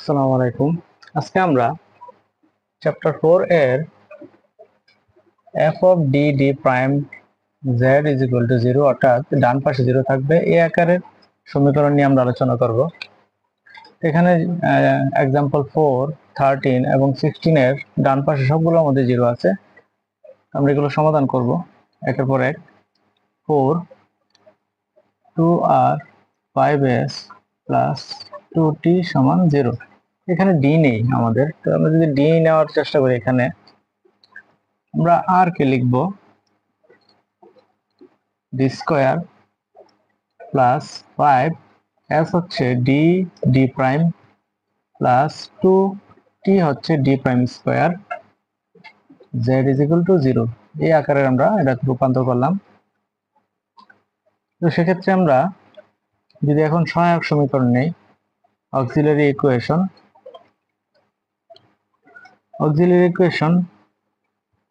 আসসালামু আলাইকুম। আজকে আমরা চ্যাপ্টার 4 এর f of d prime z is equal to 0 অর্থাৎ ডান পাশে 0 থাকবে এই আকারের সমীকরণ নিয়ে আমরা আলোচনা করব। এখানে एग्जांपल 4, 13 এবং 16 এর ডান পাশে সবগুলোর মধ্যে 0 আছে। আমরা এগুলো সমাধান করব একের পর এক। 4 2r 5s প্লাস 2t সমান 0। এখানে d নেই আমাদের, তো আমরা যদি d নেওয়ার চেষ্টা করি এখানে আমরা r কে লিখব d স্কয়ার প্লাস 5 s হচ্ছে d প্রাইম প্লাস 2t হচ্ছে d prime square z is equal to 0। এই আকারে আমরা এটা রূপান্তর করলাম। তো সেক্ষেত্রে আমরা যদি এখন সহায়ক সমীকরণ নেই, অক্সিলারি ইকুয়েশন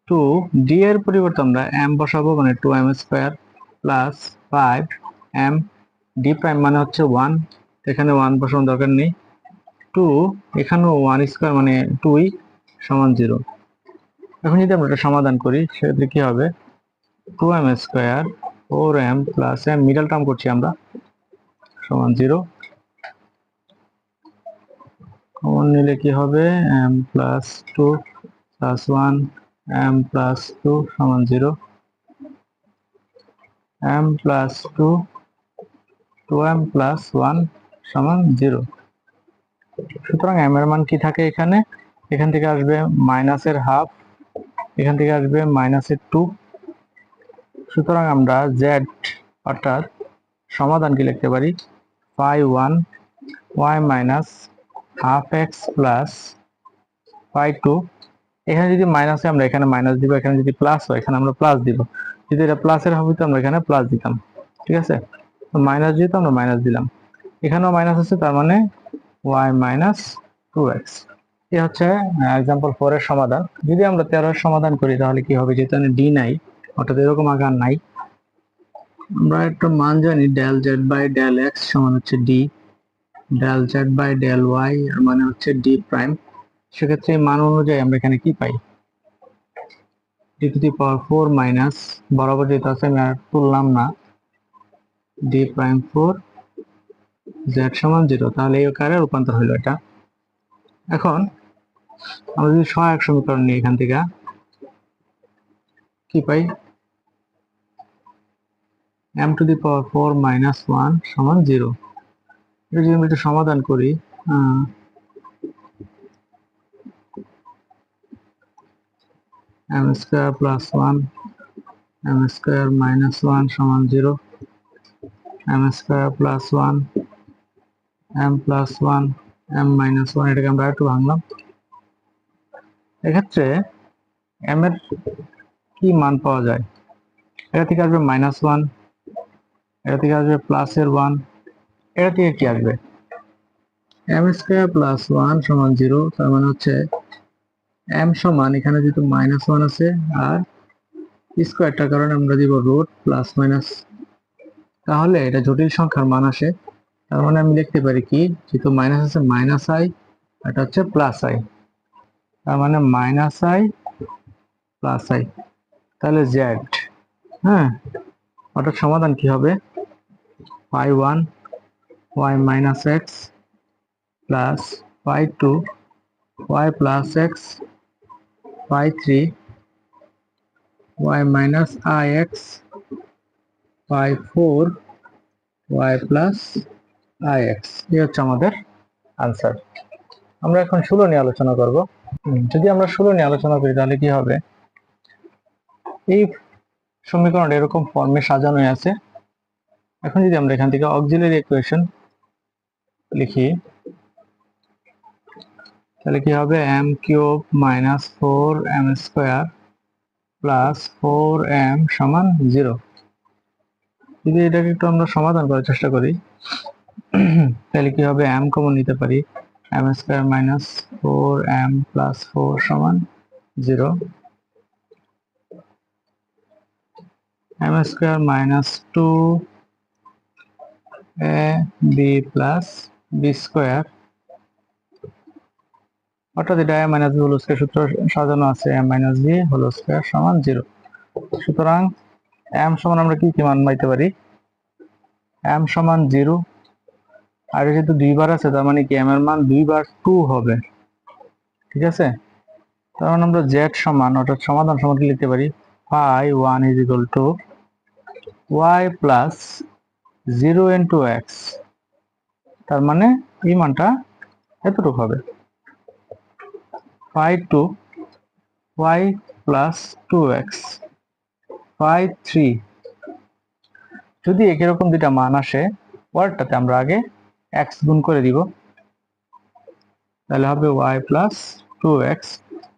2d এর পরিবর্তে আমরা m বসাবো, মানে 2m square plus 5m d prime মানে হচ্ছে 1, এখানে 1 বসানোর দরকার নেই। 2 এখানেও 1 স্কয়ার মানে 2 সমান 0। এখন যদি আমরা এটা সমাধান করি সেক্ষেত্রে কি হবে, 2m square 4m plus m middle term করছি আমরা সমান 0। কমন নিলে কি হবে, m plus 2 plus 1 m plus 2 সমান 0, m প্লাস 2 2m প্লাস 1 সমান 0। সুতরাং m এর মান কি থাকে এখানে, এখান থেকে আসবে মাইনাসের হাফ, এখান থেকে আসবে মাইনাসের 2। সুতরাং আমরা z অর্থাৎ সমাধান কি লিখতে পারি, phi 1 y minus half x plus phi 2। এখানে যদি মাইনাস হয় আমরা এখানে মাইনাস দিব, এখানে যদি প্লাস হয় এখানে আমরা প্লাস দিব। যদি এটা প্লাসের হবে তো আমরা এখানে প্লাস দিতাম, ঠিক আছে। তো মাইনাস যেহেতু আমরা মাইনাস দিলাম, এখানেও মাইনাস আছে, তার মানে y মাইনাস 2x। এই হচ্ছে एग्जांपल 4 এর সমাধান। যদি আমরা 13 এর সমাধান করি তাহলে কি হবে, যেহেতু ডি নাই অর্থাৎ এরকম আকার নাই, আমরা একটা মান জানি del z by del x সমান হচ্ছে d, del z by del y এর মানে হচ্ছে d প্রাইম। সেক্ষেত্রে এই মান অনুযায়ী আমরা এখানে কি পাই, d to the power 4 minus, বরাবর যেটা আছে আমি আর তুললাম না, d প্রাইম 4 z সমান 0। তাহলে এই আকারে রূপান্তর হলো এটা। এখন আমরা যদি সহায়ক সমীকরণ নিই, এখান থেকে কি পাই, m to the power 4 minus 1 সমান 0। এটা যদি আমরা একটু সমাধান করি, m square plus 1 m square minus 1 সমান 0, m square plus 1 m plus 1 m minus 1, এটাকে আমরা একটু ভাঙলাম। এক্ষেত্রে m এর কি মান পাওয়া যায়, এটা থেকে আসবে মাইনাস 1, এটা থেকে আসবে প্লাসের 1, এটা থেকে কি আসবে, m স্কয়ার প্লাস 1 সমান 0। তার মানে হচ্ছে m সমান, এখানে যেহেতু মাইনাস 1 আছে আর স্কয়ারটার কারণে আমরা দিব রুট প্লাস মাইনাস, তাহলে এটা জটিল সংখ্যার মান আসে। তার মানে আমি লিখতে পারি কি, যেহেতু মাইনাস আছে মাইনাস আই, এটা হচ্ছে প্লাস আই, তার মানে মাইনাস আই প্লাস আই। তাহলে জেড, হ্যাঁ, অর্থাৎ সমাধান কি হবে, পাই 1 y minus x plus pi 2 y plus x, pi 3 y minus I x, pi 4 y plus I x. এই হচ্ছে আমাদের আনসার। আমরা এখন 16 নিয়ে আলোচনা করব। যদি আমরা 16 নিয়ে আলোচনা করি তাহলে কি হবে, এই সমীকরণটা এরকম ফর্মে সাজানো আছে। এখন যদি আমরা এখান থেকে অক্সিলারি ইকুয়েশন লিখি তাহলে কি হবে, m cube minus 4m square plus 4m সমান 0। যদি এটাকে একটু আমরা সমাধান করার চেষ্টা করি তাহলে কি হবে, m কমন নিতে পারি, m square minus 4m plus 4 সমান 0, m square minus 2ab plus b square অর্থাৎ এটা a minus B whole square সূত্র সাজানো আছে, a minus B whole square সমান 0। সুতরাং m সমান আমরা কি কি মান পাইতে পারি? m সমান 0, আর যেহেতু দুইবার আছে তার মানে কি m এর মান 2 বার 2 হবে, ঠিক আছে। তার মানে আমরা z সমান অর্থাৎ সমাধান সমান কি লিখতে পারি? phi 1 is equal to y plus 0 into x, তার মানে এই মানটা এতটুকু হবে, phi 2 y plus 2x, phi 3। যদি একই রকম দুইটা মান আসে, পরেরটাতে আমরা আগে x গুণ করে দিব, তাহলে হবে y plus 2x।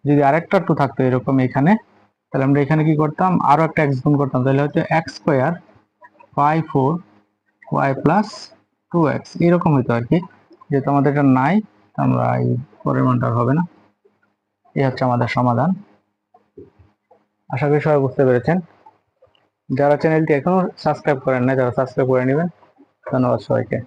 যদি আরেকটা 2 থাকতো এরকম এখানে, তাহলে আমরা এখানে কি করতাম, আরো একটা x গুণ করতাম, তাহলে হচ্ছে x square phi 4 y plus 2x এরকম হইতো আর কি। যেহেতু আমাদের এটা নাই, আমরা এই পরের মানটা হবে না। এই হচ্ছে আমাদের সমাধান। আশা করি সবাই বুঝতে পেরেছেন। যারা চ্যানেলটি এখনো সাবস্ক্রাইব করেন না, যারা সাবস্ক্রাইব করে নেবেন। ধন্যবাদ সবাইকে।